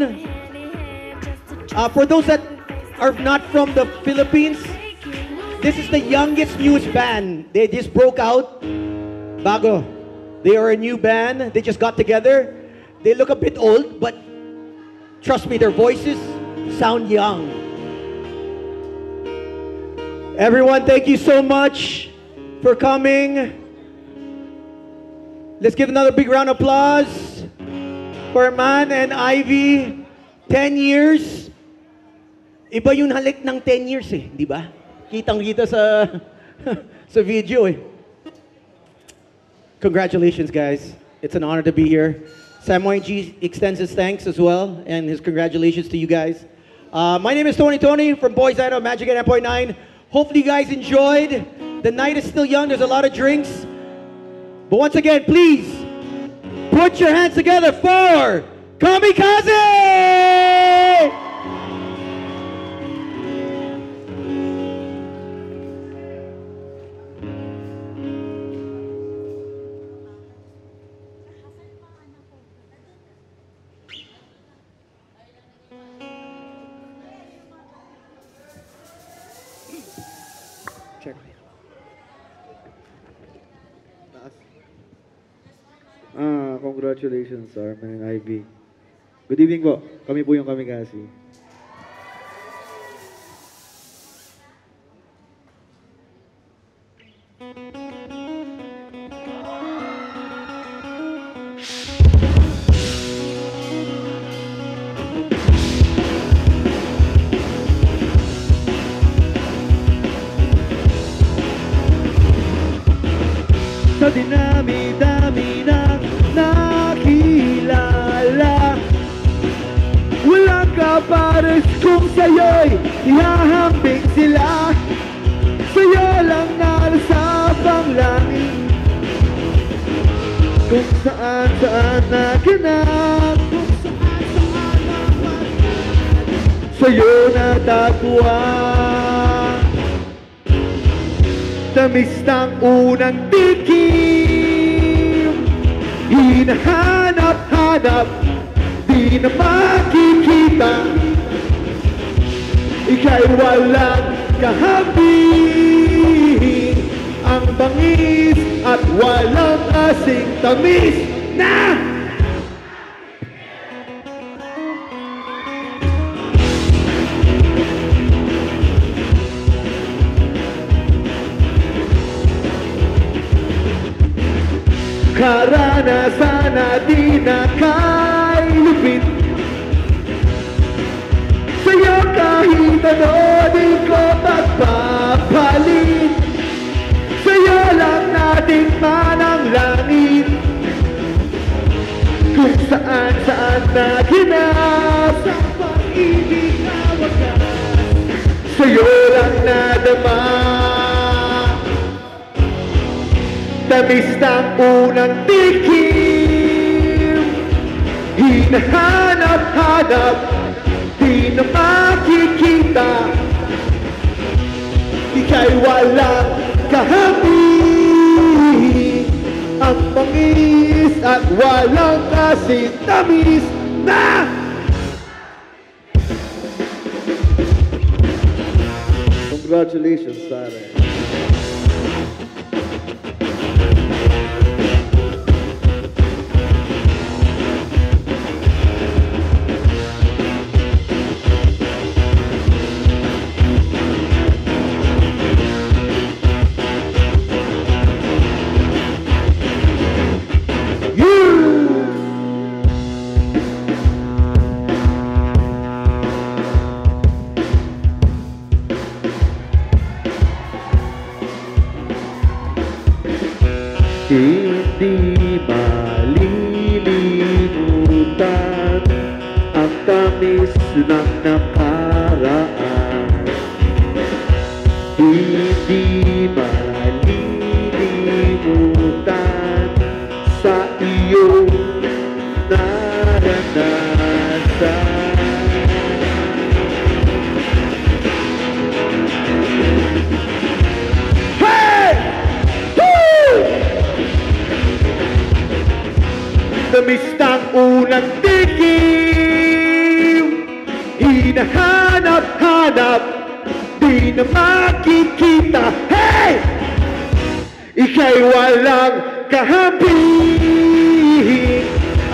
down. For those that are not from the Philippines, this is the youngest, newest band. They just broke out. Bago. They are a new band. They just got together. They look a bit old, but trust me, their voices sound young. Everyone, thank you so much for coming. Let's give another big round of applause for Man and Ivy. 10 years. Iba yung halik ng 10 years eh, di ba? Kitang-kita sa sa video eh. Congratulations, guys. It's an honor to be here. Samoy G extends his thanks as well, and his congratulations to you guys. My name is Tony from Boys Idol, Magic 89.9. Hopefully you guys enjoyed. The night is still young, there's a lot of drinks. But once again, please, put your hands together for Kamikaze! Check. Congratulations, Arman and Ivy. Good evening po. Kami po yung Kamikaze. Sa dinami-dami ng nakilala, walang kapares kung sa'yo'y ihahambing sila. Sa'yo lang narasa panglangit, kung saan-saan naganap, kung saan-saan naman sa'yo natagpuan. Tamis ng unang tikim, hinahanap-hanap, di na makikita. Ika'y walang kahabing, ang bangis at walang kasing tamis na karanasan natin na kay lupit. Sa'yo kahit ano di ko pagpapalit. Sa'yo lang natin manang langit, kung saan-saan naginap ang pag-ibig na wagas. Sa'yo lang nadama tamis ng unang tikim, hinahanap-hanap, di na makikita. Ika'y walang kahabing, ang pangis at walang kasing tamis na congratulations, Sarah. Hindi malilimutan ang tamis ng nakaraan. Hindi malilimutan sa iyong naranasan. Tamis ng unang tikim, hinahanap-hanap, di na makikita. Hey! Ika'y walang kahamping,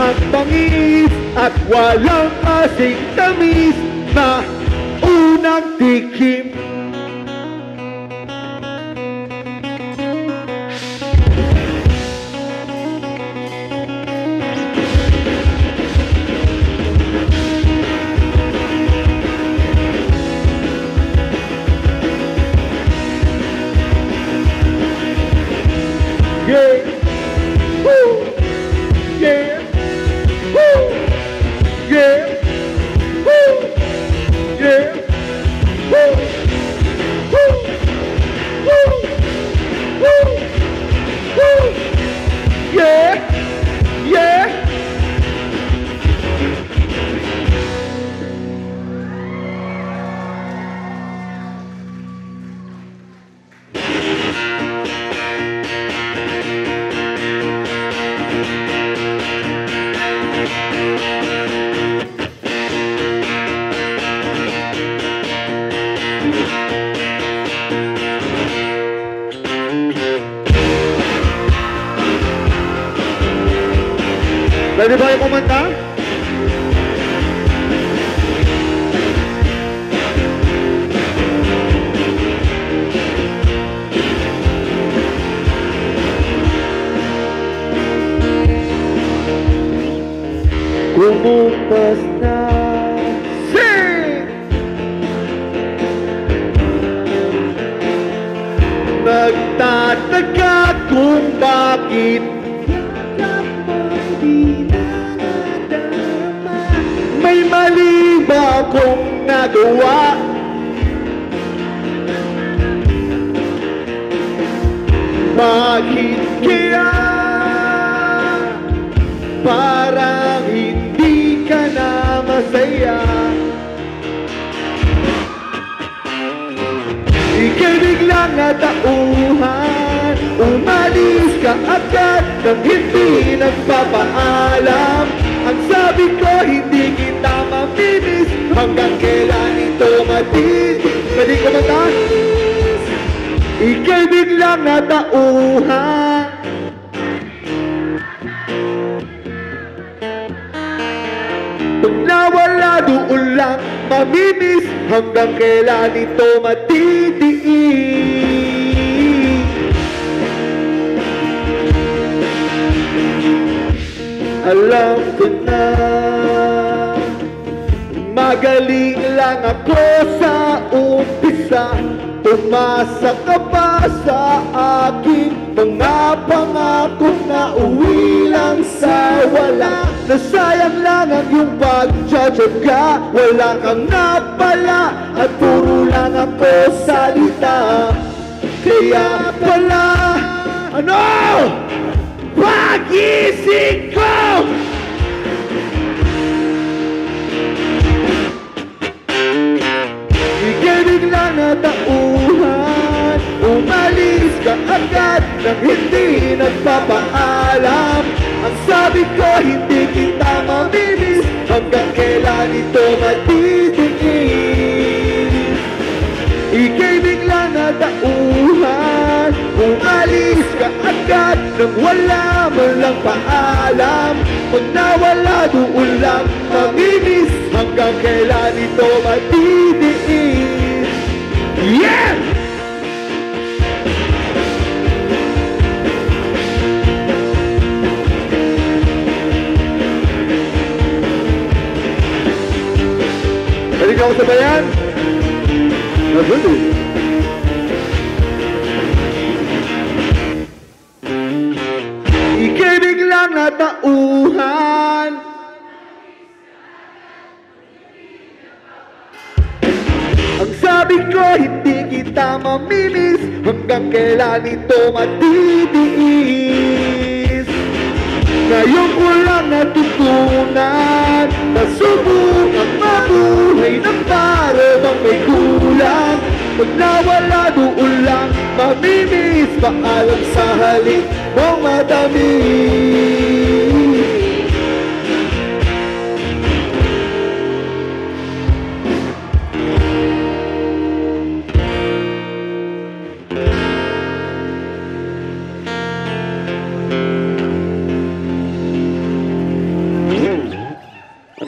ang bangis at walang kasing tamis na unang tikim. Yeah, woo, yeah, woo, yeah, woo, yeah, woo, woo, woo, woo, woo, yeah, yeah. Pwede ba yung kumanta? Kumupas na sing! Nagtataka kung bakit may mali ba akong nagawa? Bakit kaya parang hindi ka na masaya? Ika'y biglang natauhan, umalis ka agad nang hindi nagpapaalam. Ang sabi ko, hindi kita mamimiss, hanggang kailan ito matitis. Pwede ka mata? Ika'y biglang natauhan, pag nawala doon lang mamimiss, hanggang kailan ito matitiis. Alam ko na magaling lang ako sa umpisa, umasa ka pa sa aking mga pangako na uwi lang sa wala. Nasayang lang ang iyong pagtsatsaga, wala kang napala at puro lang ako salita. Kaya pala, ano? Pag-isip ko! Ika'y biglang natauhan, umalis ka agad nang hindi nagpapaalam. Ang sabi ko, hindi kita mamimiss, hanggang kailan ito matitiis. Ika'y biglang natauhan, umalis ka agad nang wala man lang paalam. Pag nawala doon lang mamimiss, hanggang kailan ito matitiis. Yeah! Pwede ka ako sabayan? Nagulo. Ika'y biglang natauhan, ang sabi ko, hindi kita mamimiss, hanggang kailan ito matitiis. Ngayon ko lang natutunan, nasubok ang mabuhay ng para bang may kulang. Pag nawala doon lang mamimiss, paalam sa halik mong madami.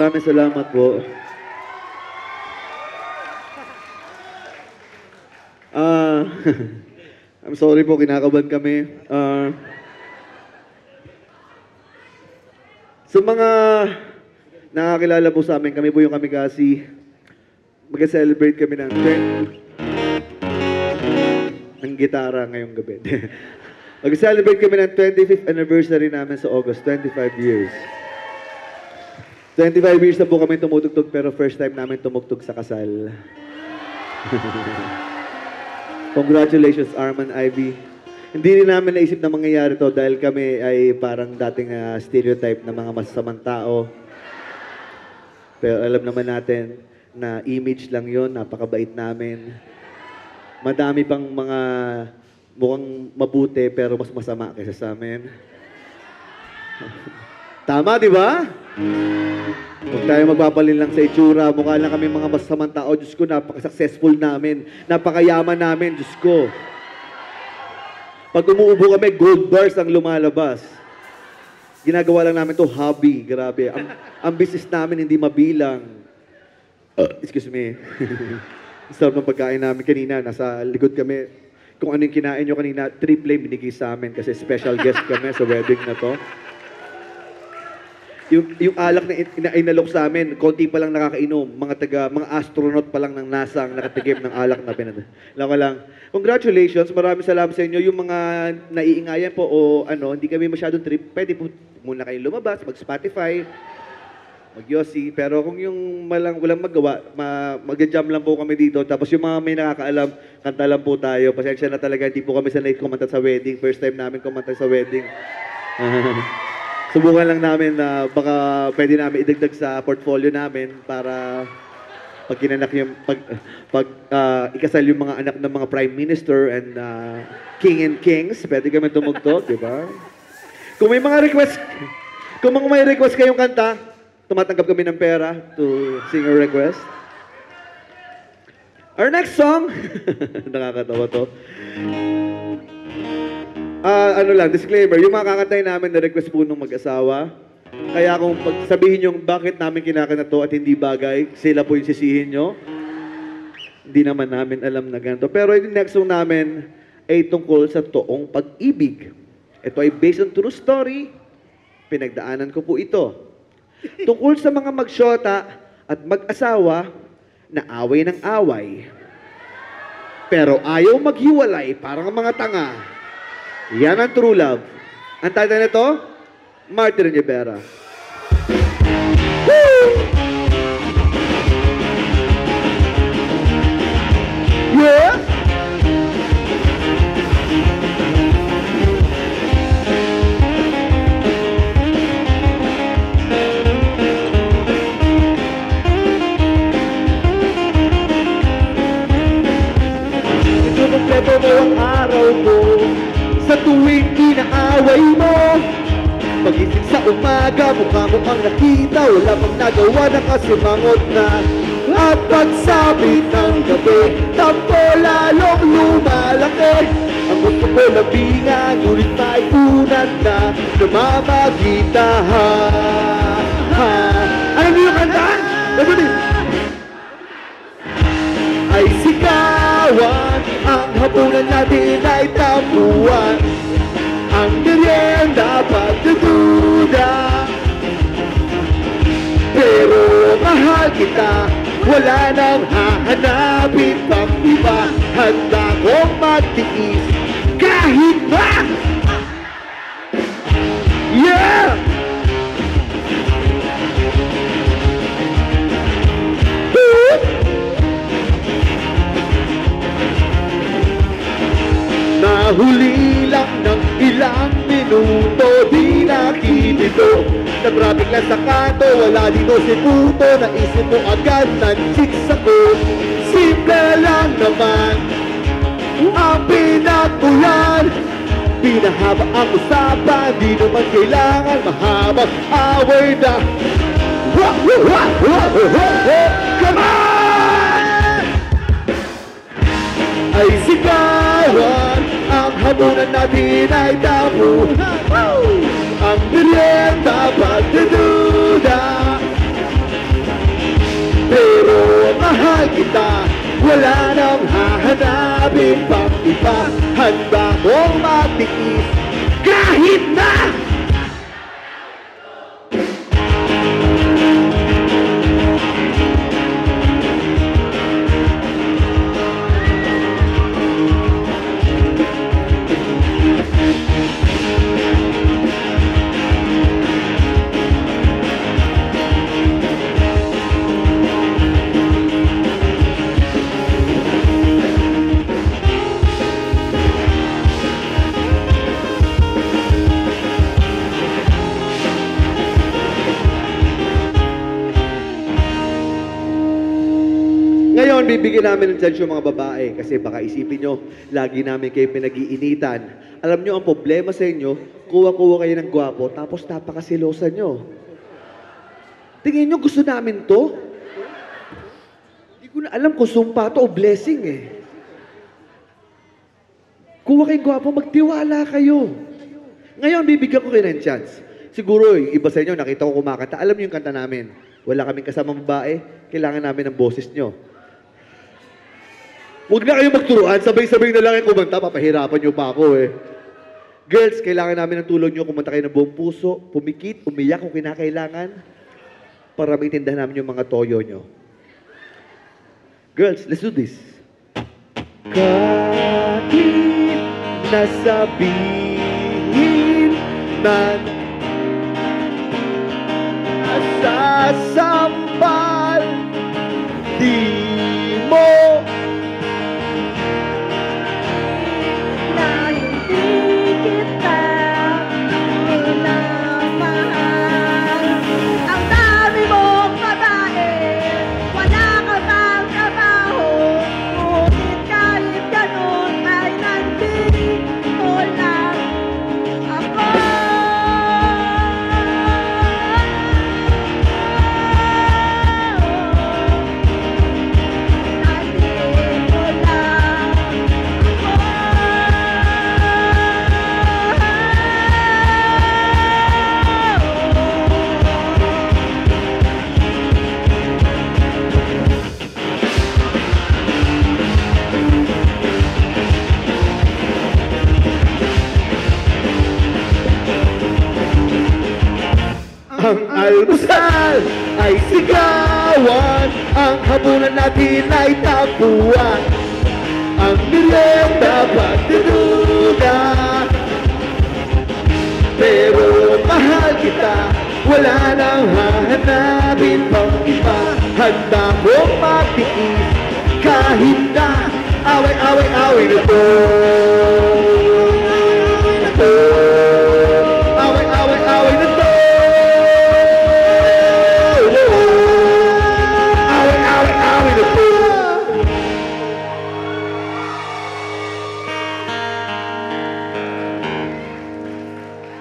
Maraming salamat po. I'm sorry po, kinakabahan kami. Sa mga nakakilala po sa amin, kami po yung Kamikasi. Mag-celebrate kami ng gitara ngayong gabi. Mag-celebrate kami ng 25th anniversary namin sa August, 25 years. 25 years na po kami tumutugtog, pero first time namin tumugtog sa kasal. Congratulations, Arman Ivy. Hindi rin namin naisip na mangyayari to dahil kami ay parang dating stereotype na mga masasamang tao. Pero alam naman natin na image lang yon, napakabait namin. Madami pang mga mukhang mabuti pero mas masama kaysa sa amin. Tama, di ba? Huwag tayo magpapalin lang sa itsura. Mukha lang kami mga masasamang tao. Diyos ko, napaka-successful namin. Napakayaman namin, Diyos ko. Pag umuubo kami, gold bars ang lumalabas. Ginagawa lang namin to hobby. Grabe. Ang business namin hindi mabilang. Excuse me. Sarap ng pagkain namin kanina. Nasa likod kami. Kung ano yung kinain nyo kanina, triple binigay sa amin kasi special guest kami sa wedding na to. Yung alak na inalok sa amin, konti pa lang nakakainom. Mga astronaut pa lang ng NASA ang nakatigim ng alak na pinad. Lang. Congratulations, maraming salamat sa inyo. Yung mga naiingayan po o hindi kami masyadong trip, pwede po muna kayo lumabas, mag-Spotify, mag-Yossi. Pero kung yung walang magawa, mag-jam lang po kami dito. Tapos yung mga may nakakaalam, kanta lang po tayo. Pasensya na talaga, hindi po kami sanay kumanta sa wedding. First time namin kumanta sa wedding. Subukan lang namin na baka pwede namin idagdag sa portfolio namin para pag kinanak yung ikasal yung mga anak ng mga prime minister and king and kings, pwede kami tumugtog, di ba? Kung may request kayong kanta, tumatanggap kami ng pera to sing a request. Our next song, nakakatawa to. Disclaimer, yung mga kakantay namin na request po nung mag-asawa. Kaya kung sabihin yung bakit namin kinakanta to at hindi bagay, sila po yung sisihin nyo. Hindi naman namin alam na ganito. Pero yung next song namin ay tungkol sa toong pag-ibig. Ito ay based on true story. Pinagdaanan ko po ito. Tungkol sa mga magsyota at mag-asawa na away ng away. Pero ayaw maghiwalay, parang mga tanga. Yan ang true love. Ang title nito, Martin Rivera. Woo! Yeah! Ito kompleto mo ang araw ko. Sa tuwing inaaway mo, pagising sa umaga, mukha mo ang nakita, wala pang nagawa, nakasimangot na. At pagsabit ng gabi, tampo lalong lumalaki. Ang gusto ko labingan, ngunit may unat na namamagitan. Ano niyo yung kanta? Ay sigawan, ang hapunan natin ay tapuan. Ang merienda pagdududa. Pero mahal kita, wala nang hahanapin pang iba. Handa kong magtiis kahit ba. Yeah! Nahuli lang ng ilang minuto, di nakitito. Nag-traffic lang sa kanto, wala dito si puto. Naisip mo agad ng chicks ako. Simple lang naman ang pinatulan. Pinahaba ang usapan, di naman kailangan mahabang away na. Come on! Ay sigawan, ang habunan natin ay tabu. Ang merienda pagdududa. Wala nang hahanapin pang iba. Handa kong matiis kahit na ngayon, bibigyan namin ng chance yung mga babae kasi baka isipin nyo, lagi namin kayo pinag-iinitan. Alam nyo, ang problema sa inyo, kuha-kuha kayo ng gwapo, tapos napakasilosa nyo. Tingin nyo, gusto namin to? Hindi ko na alam kung sumpa to o blessing eh. Kuha kayong gwapo, magtiwala kayo. Ngayon, bibigyan ko kayo ng chance. Siguro, yung iba sa inyo, nakita ko kumakanta. Alam nyo yung kanta namin. Wala kaming kasamang babae, kailangan namin ng boses nyo. Huwag na kayo magturuan, sabay-sabay na lang yung kumanta, papahirapan nyo pa ako eh. Girls, kailangan namin ng tulong nyo, kumanta kayo ng buong puso, pumikit, umiyak kung kinakailangan, para maintindihan namin yung mga toyo nyo. Girls, let's do this. Kahit nasabihin man nasasambal, di mo ang almusal ay sigawan, ang hapunan natin ay tapuan, ang merienda pagdudugan. Pero mahal kita, wala nang hahanapin pang iba. Handa kong matiis kahit na away-away-away na to. Away-away-away na to.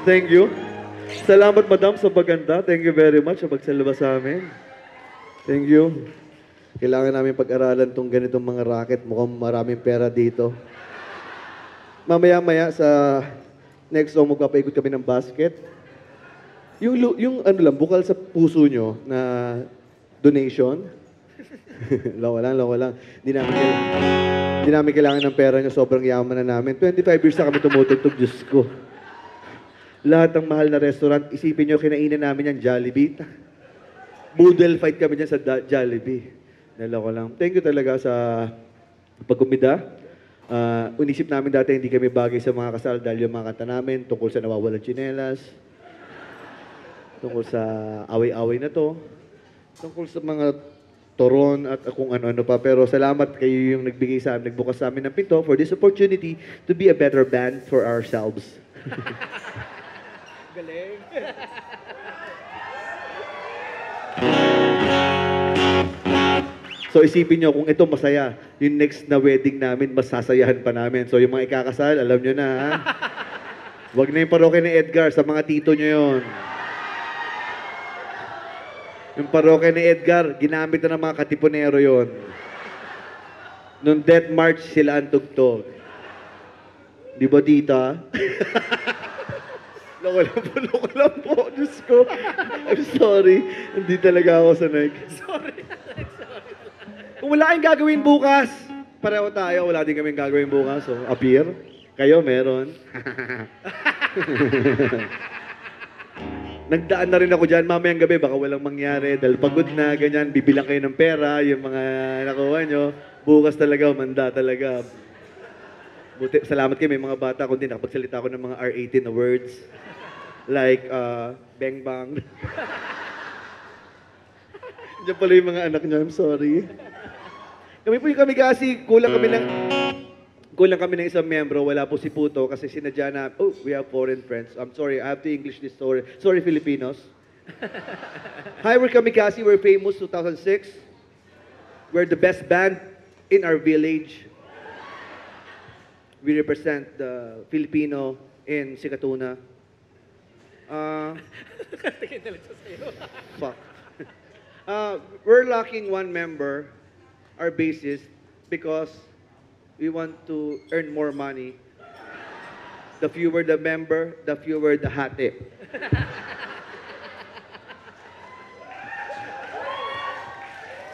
Thank you. Salamat, madam, sa paganda. Thank you very much sa pagsalba sa amin. Thank you. Kailangan namin pag-aralan tong ganitong mga racket. Mukhang maraming pera dito. Mamaya-maya sa next song, magpapaikot kami ng basket. Yung ano lang, bukal sa puso nyo na donation. Lawa lang. Hindi namin kailangan ng pera nyo. Sobrang yaman na namin. 25 years na kami tumutugtog, Diyos ko. Lahat ng mahal na restaurant, isipin nyo, kinainan namin yan, Jollibee. Boodle fight kami dyan sa Jollibee. Naloko lang. Thank you talaga sa pagkumida. Unisip namin dati hindi kami bagay sa mga kasal dahil yung mga kanta namin tungkol sa nawawalang tsinelas, tungkol sa away-away na to, tungkol sa mga toron at kung ano-ano pa. Pero salamat kayo yung nagbigay sa amin, nagbukas sa amin ng pinto for this opportunity to be a better band for ourselves. Galing. So isipin nyo, kung ito masaya, yung next na wedding namin, masasayahan pa namin. So yung mga ikakasal, alam nyo na ha. Huwag na yung parokya ni Edgar, sa mga tito nyo yun. Yung parokya ni Edgar, ginamit na ng mga katipunero yon. Nung death march, sila ang tugtog. Di ba, tita? Loko lang po. Diyos ko. I'm sorry. Hindi talaga ako sanay. Sorry. Kung wala kayong gagawin bukas, pareho tayo, wala din kaming gagawin bukas. So, appear. Kayo, meron. Nagdaan na rin ako dyan, mamayang gabi, baka walang mangyari, dahil pagod na, ganyan, bibilang kayo ng pera, yung mga nakuha nyo, bukas talaga, umanda talaga. Buti, salamat kayo, may mga bata, kundi nakapagsalita ako ng mga R18 na words, like, bang bang. Diyan pala yung mga anak nyo, I'm sorry. Kami po yung Kamigasi, kulang kami ng isang membro, wala po si Puto kasi sinadya na, oh, we have foreign friends. I'm sorry, I have to English this story. Sorry, Filipinos. Hi, we're Kamigasi, we're famous 2006. We're the best band in our village. We represent the Filipino in Sikatuna. Fuck. We're lacking one member, our bassist, because we want to earn more money. The fewer the member, the fewer the hati.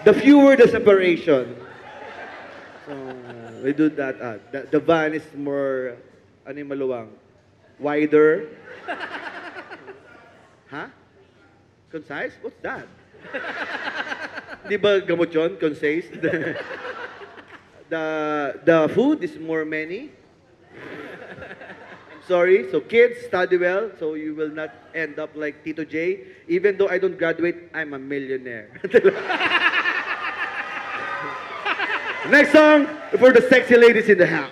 The fewer the separation. So, we do that. The van is more, ano yung maluwang? Wider. Huh? Concise? What's that? Di ba gamot yun? Concise? The food is more many. I'm sorry. So kids, study well so you will not end up like Tito J. Even though I don't graduate, I'm a millionaire. Next song for the sexy ladies in the house.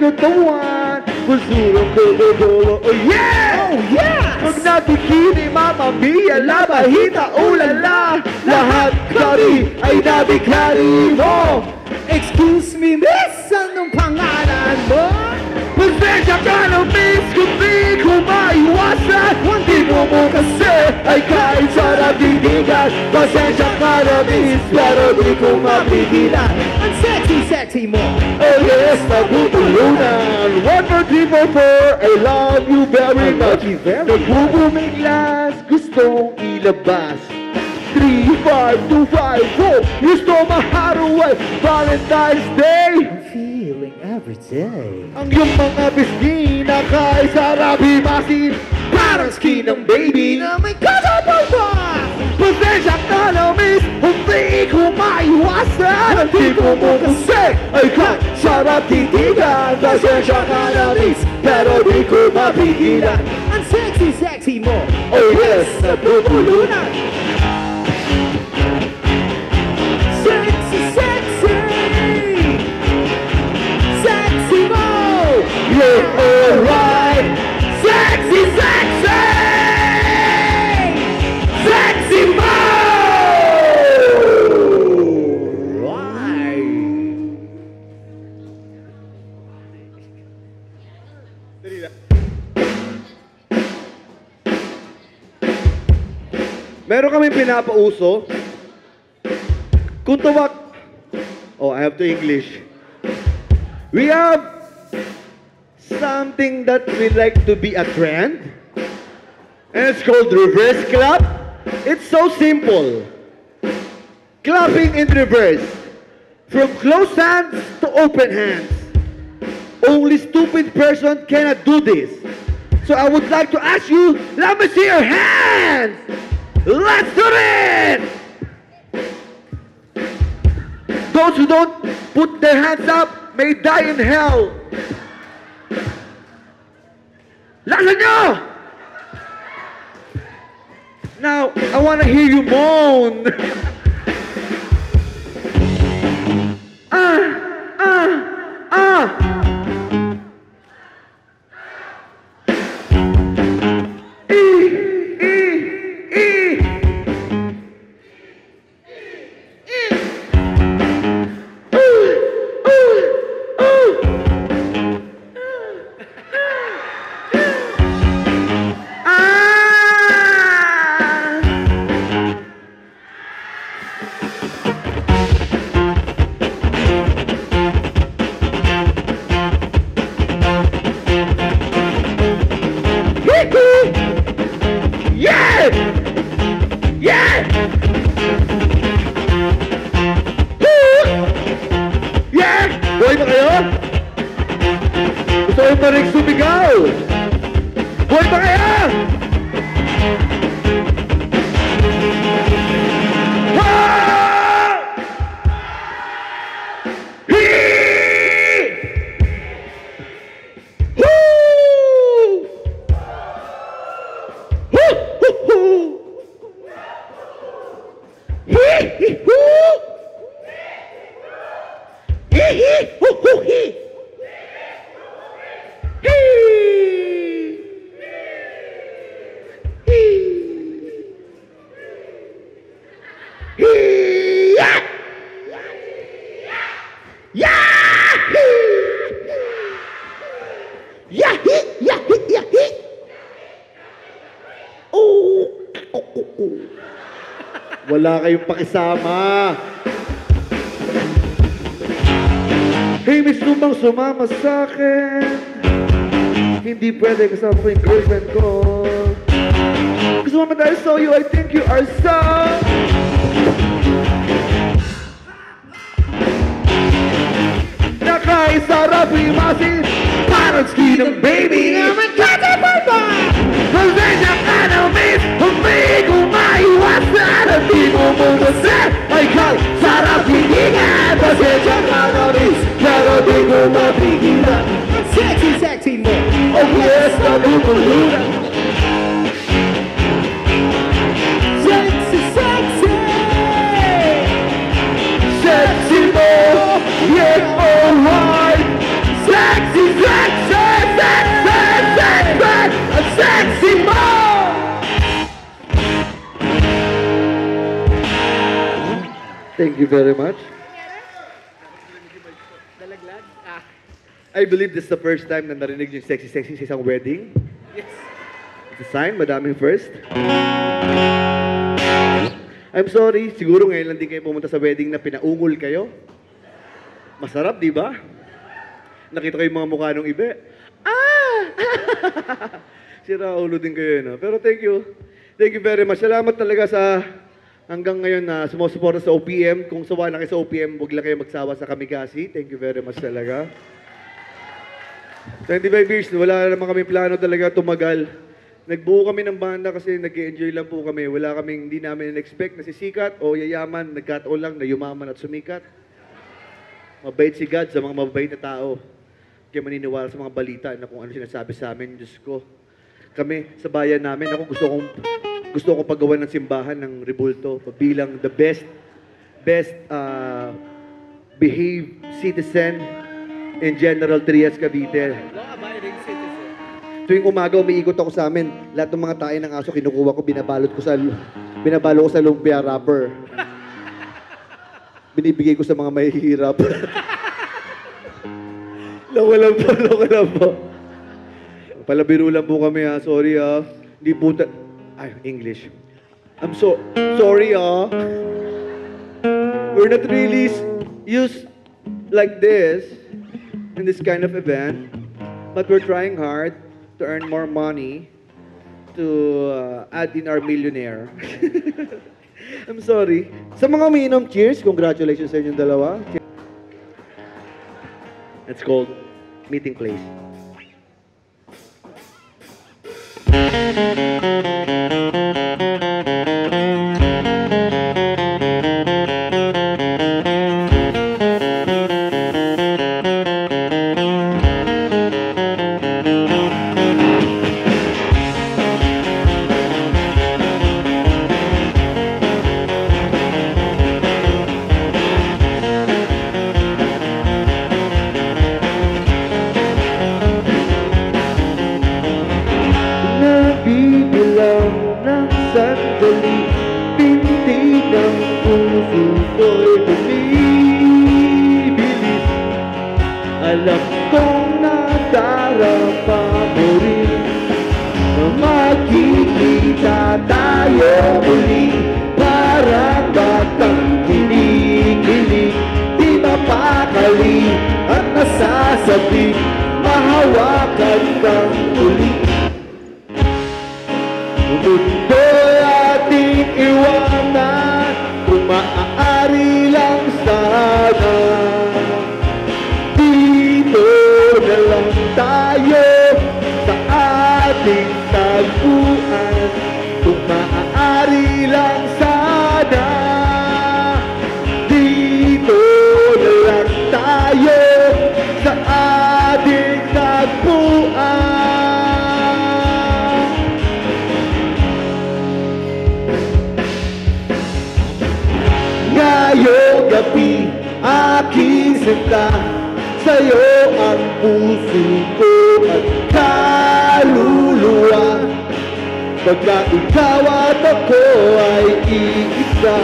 Katawan, pusurong bolo, oh yeah! Oh yeah! Pag nabikini, Mama Mia, labahita, oh lala, lahat kami ay nabighari mo. Excuse me, miss, anong pangalan mo? Pasensya ka na, miss, kung di ko maiwasan. Hindi mo kasi ay kahit sarap didigan. Pasensya ka na, miss, pero di ko mapigilan. Ang sexy mo. Oh yes, nagtutulunan. 1, 2, 3, 4, 4, I love you very much. Nagbubumiglas, gustong ilabas. 3, 5, 2, 5, 4, gusto maharuay. Valentine's Day, I'm feeling every day. ang iyong mga bisgi na kay sarap himasin. Parang skin ng baby na may kasapal pa. Pasensya ka na, miss, hindi ko maiwasan. Hindi ko mo kasi ay kahit sarap titigan. Pasensya ka na, miss, pero di ko mapigilan. Ang sexy mo. Oh yes, nagtutulunan. Sexy mo. You're alright. Sexy, sexy! Sexy mo! Why? Meron kaming pinapauso. Kung tawag... Oh, I have to English. We have something that we like to be a trend. And it's called reverse clap. It's so simple. Clapping in reverse. From closed hands to open hands. Only stupid person cannot do this. So I would like to ask you, let me see your hands! Let's do it! Those who don't put their hands up may die in hell. Lasan nyo! Now, I wanna hear you moan. Ah. Buhay ba kayo? Gusto ko pa rin sumigaw! Buhay ba kayo? Wala kayong pakisama. Hey, Miss Lumang, sumama sa akin. Hindi pwede kasama ko yung girlfriend ko. Because mama, I saw you, I think you are so... Nakaisarap imasin parang skin ng baby naman kata papa. Pasensya ka na, miss, hindi ko maiwasan at di mo mamasan. Ay, kal, sarap hiningan. Pasensya ka na, miss, pero di ko mapigilan. Sexy, sexy mo. Oh yes, nabubulunan. Sexy, sexy. Sexy mo, yeah, oh heart. Sexy, sexy, sexy, sexy, sexy mo. Thank you very much. I believe this is the first time na narinig yung sexy sa isang wedding. Yes. It's a sign, madaming first. I'm sorry, siguro ngayon lang din kayo pumunta sa wedding na pinaungol kayo. Masarap, di ba? Nakita ko yung mga mukha nung iba. Sira ulo din kayo, no? Pero thank you. Thank you very much. Salamat talaga sa hanggang ngayon na sumusuporta sa OPM. Kung sawa na kayo sa OPM, huwag lang kayo magsawa sa Kamikasi. Thank you very much talaga. 25 years, wala naman kami plano talaga tumagal. Nagbuo kami ng banda kasi nag-enjoy lang po kami. Wala kaming, hindi namin in-expect na sisikat o yayaman. Nagkataon lang na yumaman at sumikat. Mabait si God sa mga mabait na tao. Kaya maniniwala sa mga balita na kung ano sinasabi sa amin. Diyos ko. Kami, sa bayan namin, ako gusto ko paggawa ng simbahan ng Rebulto bilang the best behaved citizen in General Trias, Cavite. Tuwing umaga, umiikot ako sa amin. Lahat ng mga tae ng aso, kinukuha ko, binabalo ko sa lumpia wrapper. Binibigay ko sa mga mahihirap. Loko lang po. Palabiro lang po kami, ha. Sorry, ha. Hindi po English. I'm sorry, ha. We're not really used like this in this kind of event, but we're trying hard to earn more money to add in our millionaire. I'm sorry. Sa mga umiinom, cheers. Congratulations sa inyong dalawa. It's called Meeting Place. puso ko'y bumibilis. Alam kong nadarama mo rin na magkikita tayo muli. Parang batang kinikilig, di mapakali at nasasabik, mahawakan kang muli. Mundo'y ating iwanan, kung maaari lang sana. Dito na lang tayo sa ating tagpuan, kung maaari lang sana. Dito na lang tayo sa ating tagpuan. Ngayong gabi, aking sinta, sa'yo ang puso ko at kaluluwa. Pagka ikaw at ako ay iisa,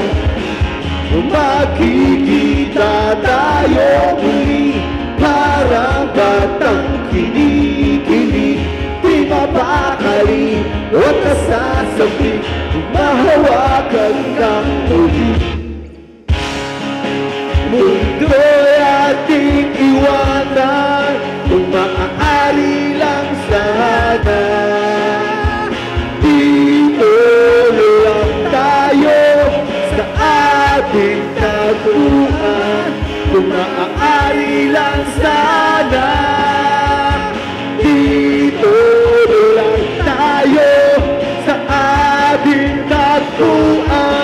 magkikita tayo muli. Parang batang kinikilig, di mapakali at nasasabik, mahawakan kang muli. Mundo'y ating iwanan, kung maaari lang sana. Dito lang tayo sa ating tagpuan, kung maaari lang sana. Dito lang tayo sa ating tagpuan.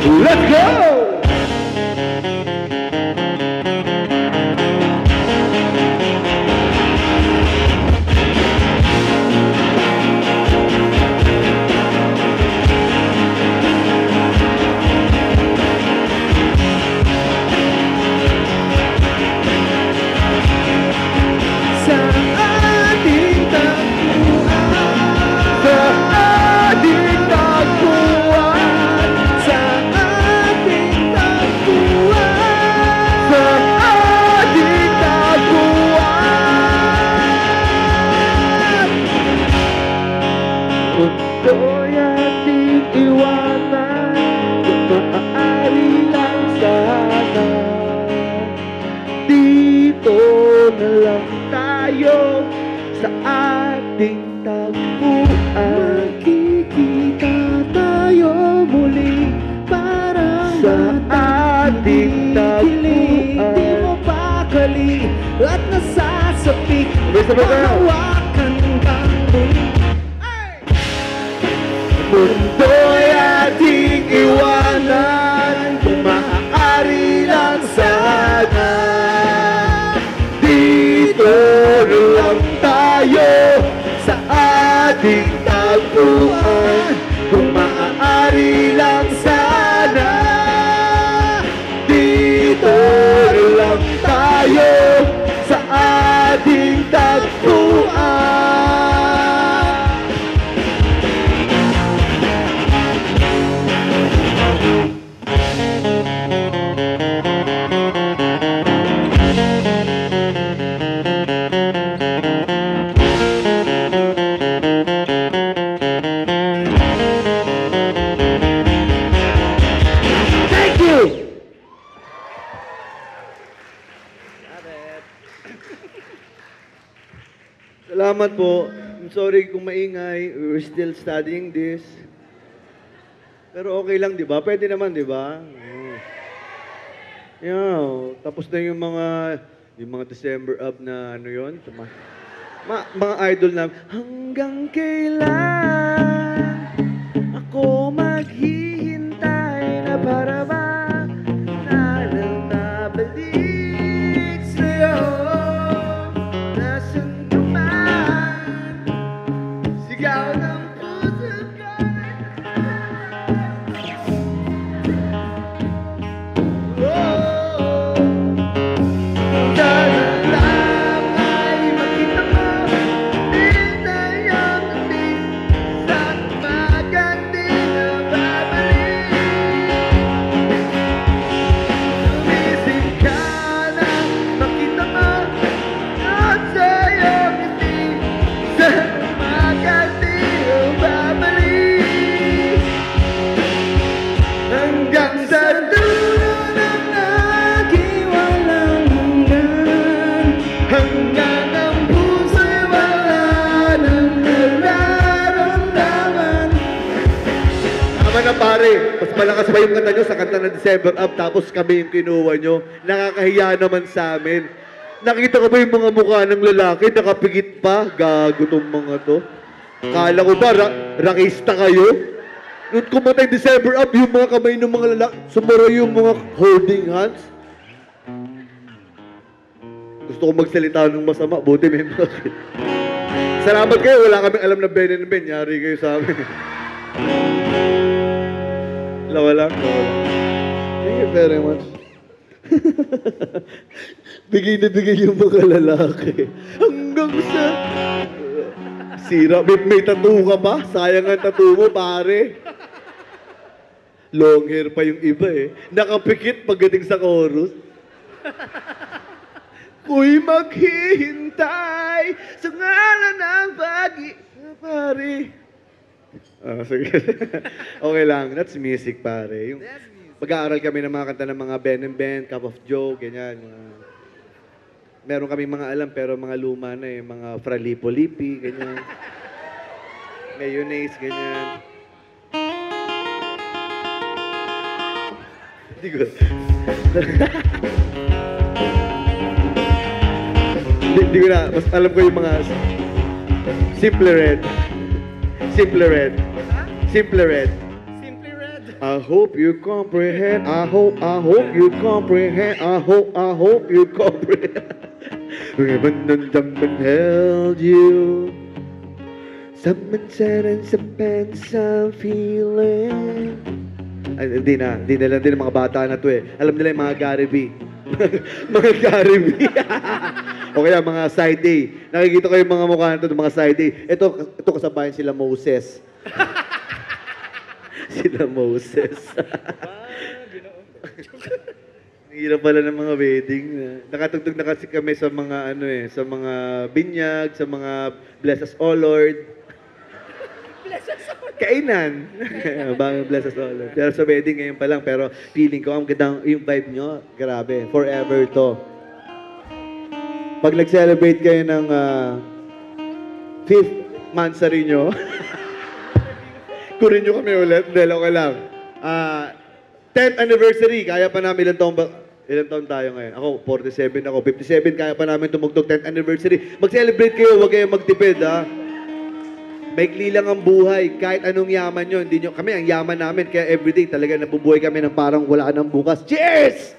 Let's go! Sa ating tagpuan, sa ating tagpuan, sa ating tagpuan, sa ating tagpuan. Mundo'y ating iwanan, kung maaari lang sana. Dito na lang tayo sa ating tagpuan. Magkikita tayo muli, parang sa ating tagpuan. Di mapakali at nasasabik, mahawakan kang muli. Mundo'y ating iwanan, kung maaari lang sana. Dito lang tayo sa ating tagpuan, kung maaari lang sana. Dito lang tayo sa ating tagpuan. Thank you! Salamat po. I'm sorry kung maingay. We're still studying this. Pero okay lang, di ba? Pwede naman, di ba? Yeah, tapos na yung mga December up na ano yun. Mga idol na, hanggang kailan ako maghihintay na para ba nabalik sa'yo. Nasaan ka man, sigaw ng puso ko. Sana lang ay makita mo, di na yan natin. pare, mas malakas pa yung kanta nyo sa kanta ng December Up, tapos kami yung kinuha nyo. Nakakahiya naman sa amin. Nakita ko ba yung mga mukha ng lalaki, nakapigit pa? Gago tong mga to. Kala ko ba, rakista kayo? Noon kumatay December Up, yung mga kamay ng mga lalaki, sumuro yung mga holding hands. Gusto ko magsalita ng masama, buti may mga... Salamat kayo, wala kaming alam na Ben and Ben. Yari kayo sa amin. Lawa lang. Thank you very much. Bigay na bigay yung mga lalaki. Hanggang sa... Sira, may tattoo ka ba? Sayang ang tattoo mo, pare. Long hair pa yung iba eh. Nakapikit pagdating sa chorus. Ku'y maghihintay sa ngalan ng pare. Sige. Okay lang. That's music, pare. Yung mag-aaral kami ng mga kanta ng mga Ben and Ben, Cup of Joe, ganyan. Meron kami mga alam, pero mga luma na eh. Mga Fralipo-Lipi, ganyan. Mayonnaise, ganyan. Hindi ko. Hindi ko na. Mas alam ko yung mga Simple Red. Simple Red. Simple Red. Simply Red. I hope you comprehend. I hope you comprehend. I hope you comprehend. When someone held you, someone said and some feeling. Ay, hindi na lang din mga bata na to eh. Alam nila yung mga Gary B. Mga Gary B. O kaya mga side A. Nakikita ko yung mga mukha na to, mga side A. Ito kasabayan sila Moses. Sila Moses. Hirap pala ng mga wedding. Nakatugtog na kasi kami sa mga sa mga binyag, sa mga Bless Us All Lord. Kainan. Bless us all. Pero sa wedding ngayon pa lang, pero feeling ko, ang gandang yung vibe nyo, grabe, forever to. Pag nag-celebrate kayo ng 5th mansary nyo, kurin nyo kami ulit, dahil okay lang. 10th anniversary, kaya pa namin ilang taon tayo ngayon? Ako, 47 ako, 57, kaya pa namin tumugtog 10th anniversary. Mag-celebrate kayo, huwag kayong magtipid, ha? Maikli lang ang buhay, kahit anong yaman nyo, hindi nyo, kami ang yaman namin, kaya everyday talaga nabubuhay kami ng parang wala nang bukas. Cheers!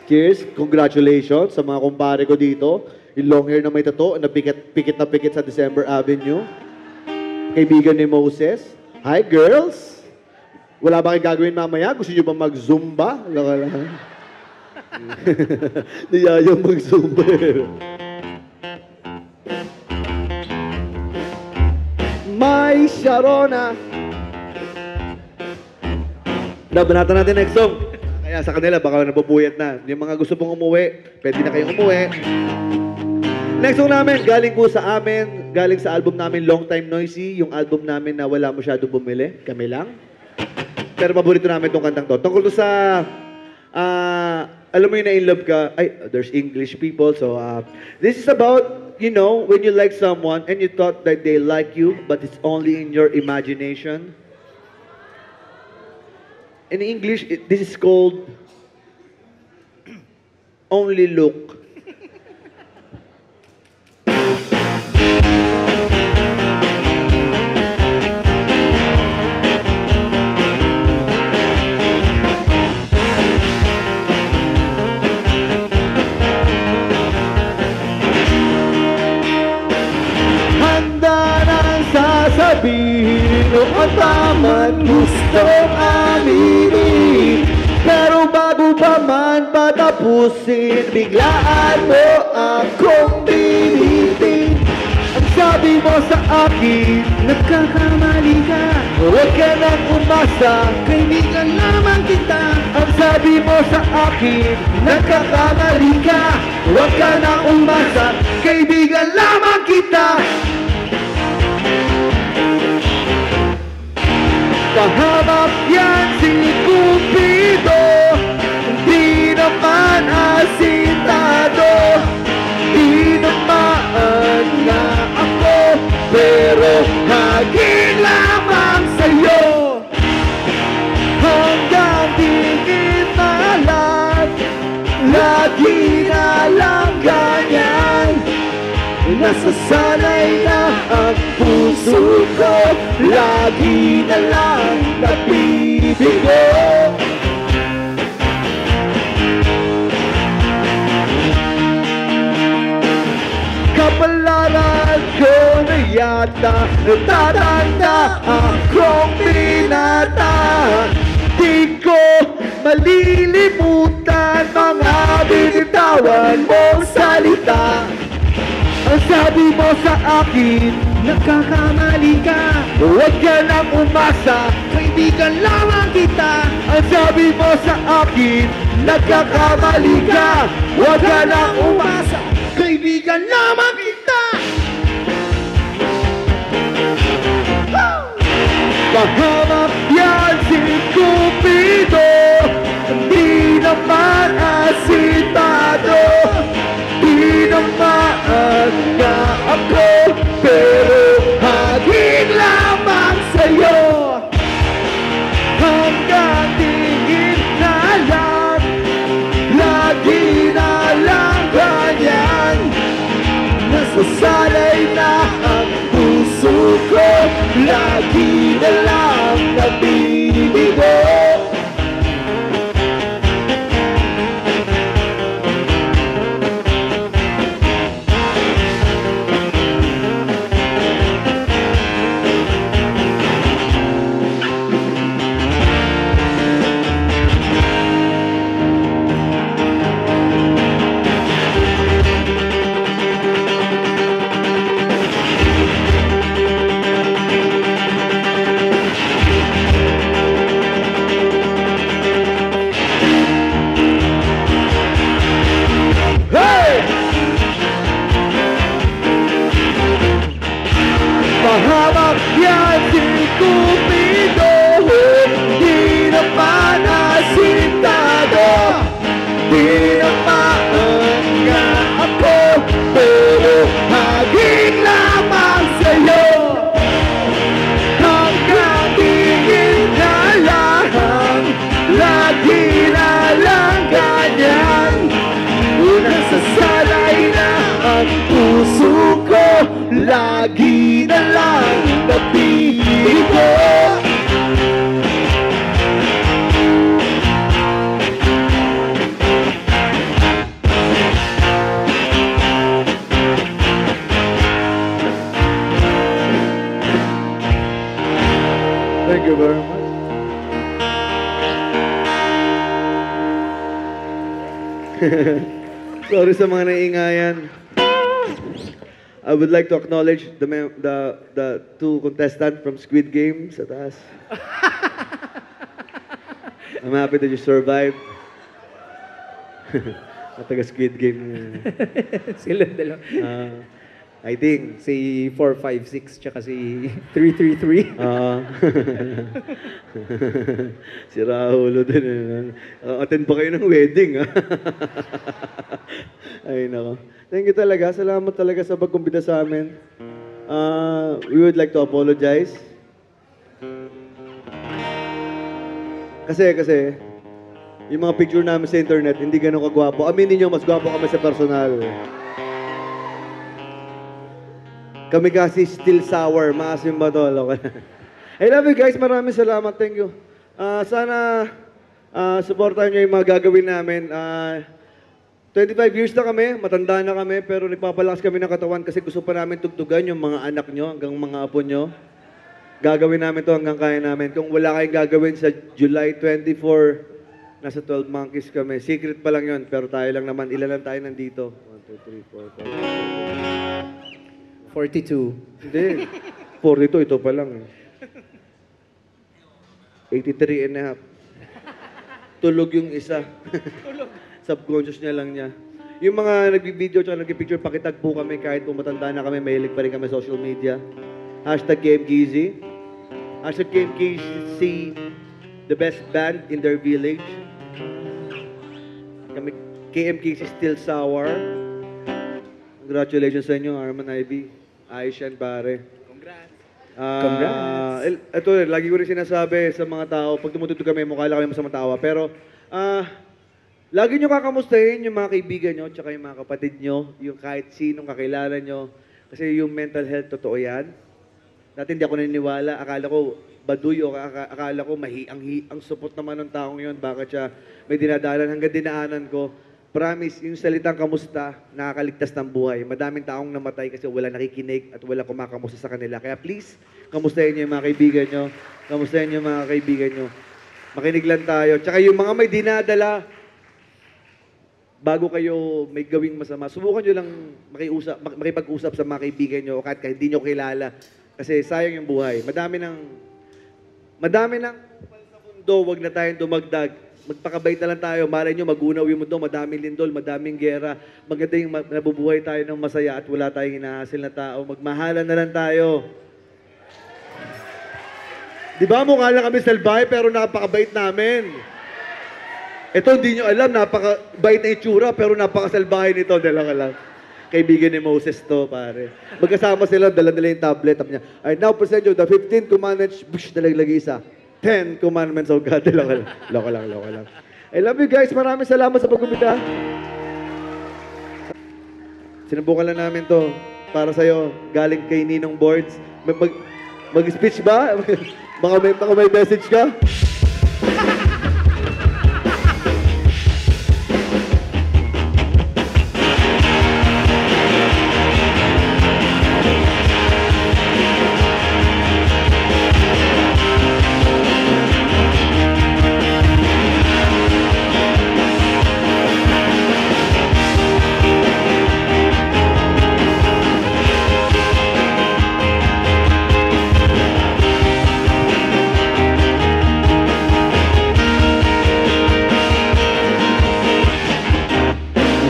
Cheers! Congratulations sa mga kumpare ko dito. Yung long hair na may tattoo, na pikit na pikit sa December Avenue. Kaibigan ni Moses. Hi, girls! Wala ba kayong gagawin mamaya? Gusto nyo ba mag-zumba? Laka lang. Niyayang mag-zumba. My Sharona. Nabanatan natin next song. Kaya sa kanila, baka nabubuyat na. Yung mga gusto pong umuwi, pwede na kayong umuwi. Next song namin, galing po sa amin, galing sa album namin, Long Time Noisy, yung album namin na wala masyado bumili, kami lang. Pero paborito namin itong kantang to. Tungkol to sa, alam mo yung na-in-love ka, there's English people, so this is about, you know, when you like someone and you thought that they like you, but it's only in your imagination. In English, this is called Only Look. Sabihin o ataman gustong aminin, pero bago pa man patapusin, biglaan mo akong binitin. Ang sabi mo sa akin, nagkakamali ka, huwag ka nang umasa, kaibigan lamang kita. Ang sabi mo sa akin, nagkakamali ka, huwag ka nang umasa, kaibigan lamang kita. Pahamak yan si Cupido, hindi naman asintado, di naman nga ako, pero hagin lamang sa'yo. Nasasanay na ang puso ko, lagi na lang nabibigo. Kapalaran ko na yata, natatanda akong binata. Di ko malilimutan mga binitawan mong salita. Ang sabi mo sa akin, Nagkakamali ka, huwag ka nang umasa, kaibigan lamang kita. ang sabi mo sa akin, nagkakamali ka, huwag ka nang umasa. Kaibigan lamang kita. Pahamak yan si Cupido, di naman asitado. Di naman nga ako, pero haging lamang sa'yo. Hanggang tingin na lang, lagi na lang ganyan. Nasasanay na ang puso ko, lagi na lang nabibigo. Pahamak yan si Cupido, di naman asintado. Di naman nga ako, pero haging lamang sa'yo. Hanggang tingin na lang, lagi na lang ganyan. Nasasanay na ang puso ko, lagi na lang nabibigo. Thank you very much. Sorry sa mga naiingayan. I would like to acknowledge the two contestants from Squid Game sa taas. I'm happy that you survived. At taga Squid Game. Sila dalawa. I think. Si 456 tsaka si 333. Si Rahulo din. Attend pa kayo ng wedding. Ay, nako. Thank you talaga. Salamat talaga sa pagkumbida sa amin. We would like to apologize. Kasi, yung mga picture namin sa internet, hindi ganun kagwapo. Aminin nyo, mas gwapo kami sa personal. Kami kasi still sour. Maasim ba to? I love you guys. Maraming salamat. Thank you. Sana supportahan nyo yung mga gagawin namin. 25 years na kami, matanda na kami, pero nagpapalakas kami ng katawan kasi gusto pa namin tugtugan yung mga anak nyo hanggang mga apo nyo. Gagawin namin to hanggang kaya namin. Kung wala kayong gagawin sa July 24, nasa 12 Monkeys kami. Secret pa lang yun, pero tayo lang naman. Ilan lang tayo nandito? 1, 2, 3, 4, 5, 42. Hindi. 42, ito pa lang. 83 and a half. Tulog yung isa. Subconscious niya lang niya. Yung mga nagbibideo at nagpipicture, pakitagpo kami kahit pumatanda na kami, mahilig pa rin kami social media. #KMKZ. #KMKZ, the best band in their village. Kami, KMKZ still sour. Congratulations sa inyo, Arman Ivy. Aishan, pare. Congrats. Ito, lagi ko rin sinasabi sa mga tao, pag tumutugtog kami, mukha lang kami masamang tawa. Pero, lagi nyo kakamustahin yung mga kaibigan nyo, tsaka yung mga kapatid nyo, yung kahit sinong kakilala nyo. Kasi yung mental health, totoo yan. Dati hindi ako naniniwala. Akala ko baduy o akala ko ang supot naman ng taong yon. Bakit siya may dinadalan hanggang dinaanan ko. Promise, yung salitang kamusta, nakakaligtas ng buhay. Madaming taong namatay kasi wala nakikinig at wala kumakamusta sa kanila. Kaya please, kamustahin niyo yung mga kaibigan niyo. Kamustahin niyo yung mga kaibigan niyo. Makinig lang tayo. Tsaka yung mga may dinadala, bago kayo may gawing masama, subukan nyo lang makipag-usap sa mga kaibigan nyo o kahit hindi nyo kilala. Kasi sayang yung buhay. Madami ng sa mundo, wag na tayong dumagdag. Magpakabait na lang tayo. Malay nyo, magunaw yung mundo, madaming lindol, madaming gera. Maganda yung nabubuhay tayo ng masaya at wala tayong hinahasil na tao. Magmahalan na lang tayo. Di ba mukha lang kami salbahe pero napakabait namin. Ito, hindi nyo alam, napakabait na itsura, pero napakasalbahe nito. Dalawa lang. Kaibigan ni Moses to, pare. Magkasama sila, dala-dala yung tablet. Niya, I now present you the 15 commandments, bush, dalaglagi isa. 10 commandments of God. Dalawa lang. Loko lang. I love you guys. Maraming salamat sa pagkumita. Sinubukan lang namin to para sa'yo. Galing kay Ninong Boards. Mag-speech ba? Baka may message ka?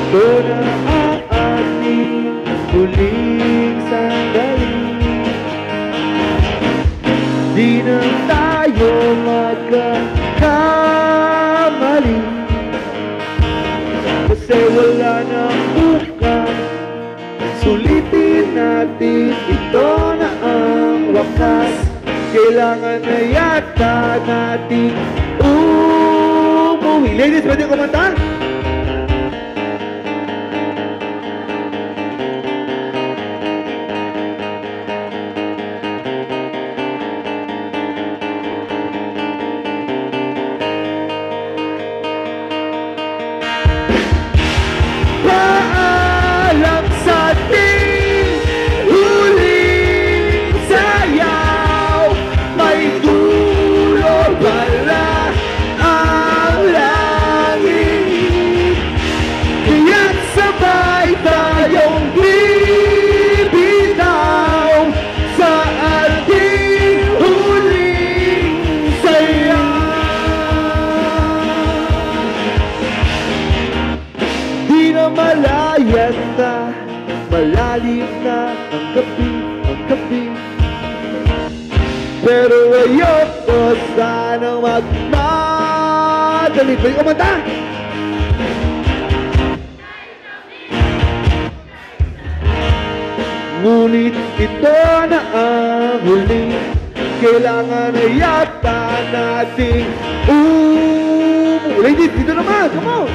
Ito na ang ating huling sandali. Di na tayo magkakamali. Kasi wala nang bukas. Sulitin natin, ito na ang wakas. Kailangan na yata natin umuwi. Ladies, pwede kumanta? Malayas na, malalim na ang gabi. Pero ayoko sana magmadali. Pwede kumanta? Ngunit ito na ang huli. Kailangan na yata nating ladies, dito naman, come on!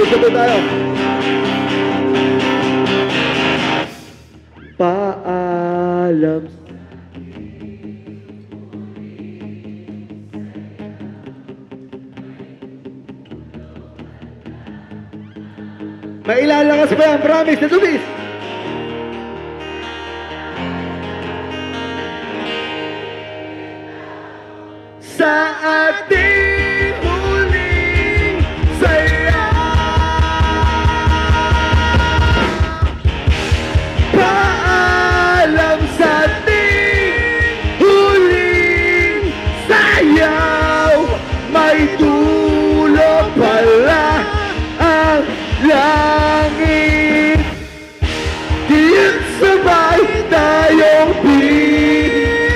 Sabay tayo. Paalam. May ilalakas pa yan, promise, na tumis. sa ating huling saya. Paalam sa ating huling sayaw, may dulo pala ang langit. Diyan sabay tayong bibitaw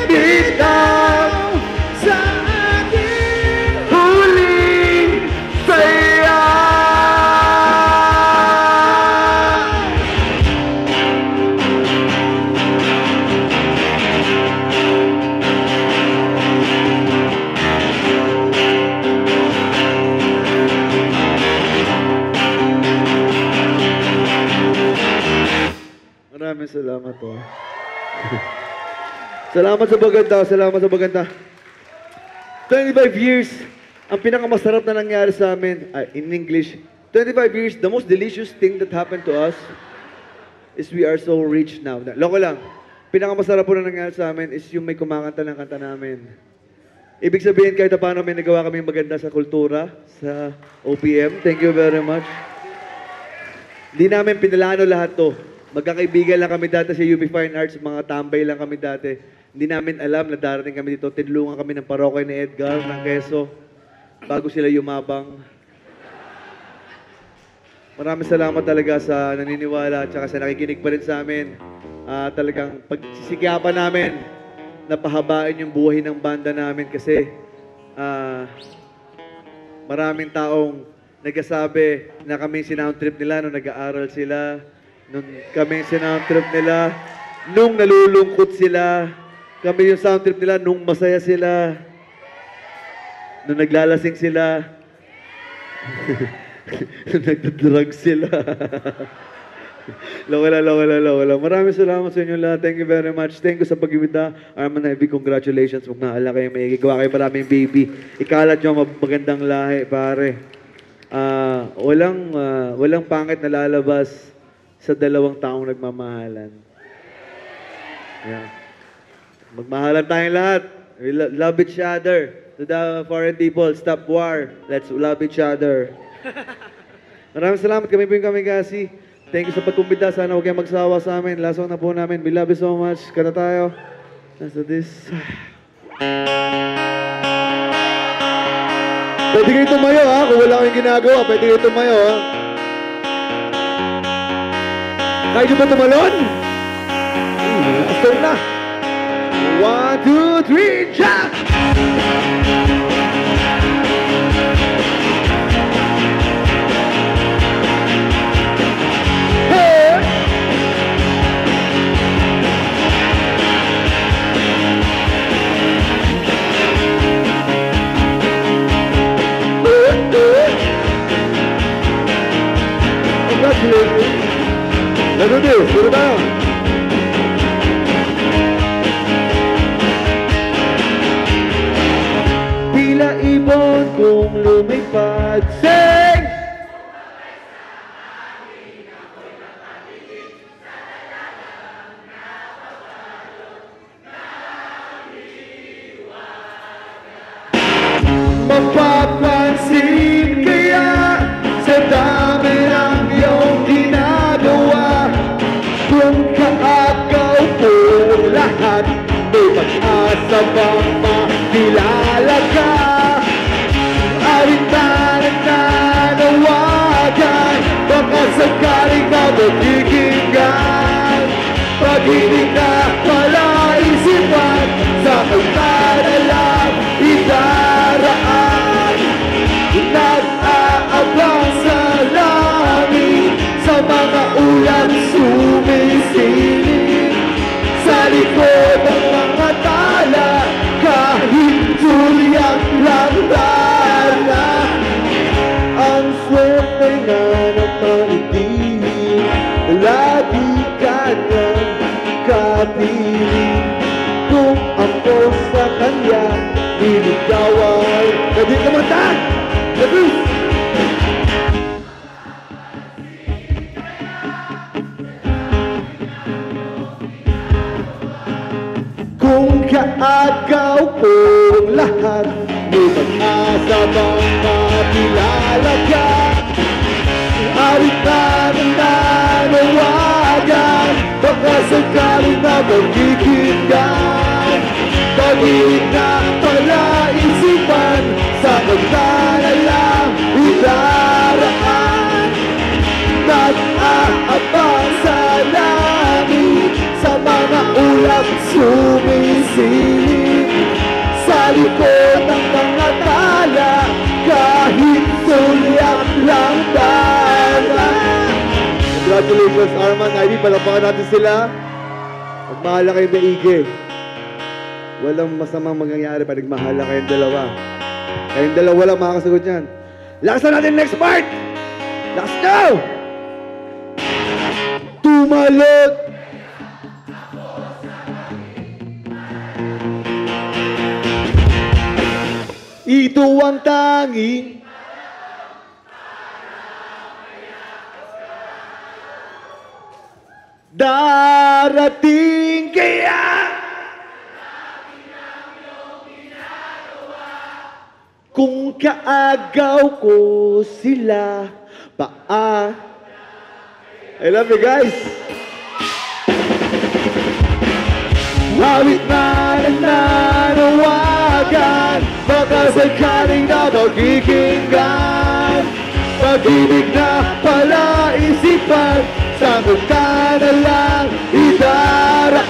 sa ating huling saya. Maraming salamat po. Salamat sa baganda, salamat sa baganda. 25 years, ang pinakamasarap na nangyari sa amin, in English, 25 years, the most delicious thing that happened to us is we are so rich now. Loko lang, pinakamasarap po na nangyari sa amin is yung may kumakanta ng kanta namin. Ibig sabihin, kahit paano may nagawa kami maganda sa kultura, sa OPM. Thank you very much. Hindi namin pinalano lahat to. Magkakaibigan lang kami dati sa UP Fine Arts, mga tambay lang kami dati. Hindi namin alam na darating kami dito. Tinulungan kami ng parokya ni Edgar ng Quezon bago sila yumabang. Maraming salamat talaga sa naniniwala at saka sa nakikinig pa rin sa amin. Talagang pagsisigapan namin na pahabain yung buhay ng banda namin kasi maraming taong nagsasabi na kami sinound trip nila nung nag-aaral sila. Nung kami yung sound trip nila, nung nalulungkot sila, kami yung sound trip nila, nung masaya sila, nung naglalasing sila, nung nagdadrug sila. Lawala. Maraming salamat sa inyo lahat. Thank you very much. Thank you sa pag-ibita. Arman Heavy, congratulations. Magmahala kayo, may gawa kayo maraming baby. Ikalat nyo magandang lahi, pare. Walang pangit na lalabas sa dalawang taong nagmamahalan. Yeah. Magmahalan tayong lahat. We love each other. To the foreign people, stop war. Let's love each other. Maraming salamat. Kami po yung Kamigasi. Thank you sa pagkumbida. Sana huwag kayong magsawa sa amin. Last song na po namin. We love you so much. Kata tayo. Nasa this. Pwede kayo tumayo ha. Kung wala kayong ginagawa, pwede kayo tumayo ha. Kaya nyo ba tumalon? Start na. 1, 2, 3, jump! Hey! Congratulations. Let's do this. Put it down. Tila ibon kung lumipad. Sing! Mapapansin kaya sa dami ng iyong ginagawa. Kung kaagaw po lahat, may pag-asa bang makilala ka? Alintanan na nawagan, baka sakaling na magkikinggan. Pag hindi na palaisipan, sa kalsada lang idaraan. Nag-aabang sa langit, sa mga ulan sumisilip. Sa likod ng mga tala, kahit tulyang lang tala. Ang swerte nga ng pag-ibig, lagi ka nang kapiling. Kung ako sa kanya niligawan. Pwede kumanta! Labis! Kung kaagaw po lahat, pag-asa bang makilala ka? Awit na nanawagan, baka sakaling na magkikinggan. Pag-ibig na palaisipan, sa pagkalalang idaraan. Nag-aabang sa langit, sa mga ulap sumisilip. Sa likod ng mga tala, kahit sulyak lang tala. Congratulations, Arman, Ivy, palapakan natin sila. Magmahala kayong daige. Walang masamang mangyayari pag nagmahala kayong dalawa. Kayong dalawa lang makakasagot yan. Lakasan natin next part! Lakas now! Tumalot! Ito ang tanging darating kaya kung kaagaw ko sila I love you guys. Awit na nanawagan, baka sakaling na magkikinggan. Pag-ibig na palaisipan, sagot ka na lang idaraan.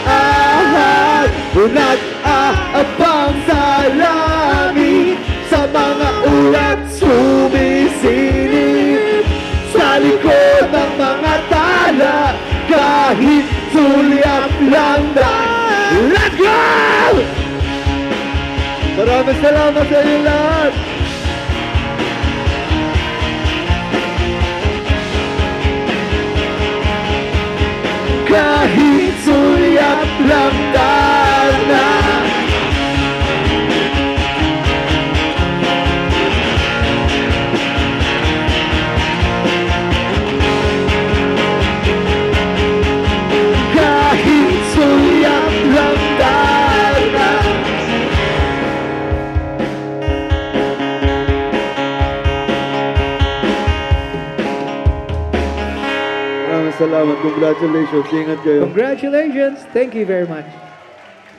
Nag-aabang sa langit, sa mga ulat sumisilip. Sa likod ng mga tala, kahit sulyap lang dahil. Let's go! Maraming salamat sa inyo lahat. Kahit sulyap lang tala. Kahit sulyap lang tala. Maraming salamat. Congratulations. Ingat kayo. Congratulations. Thank you very much.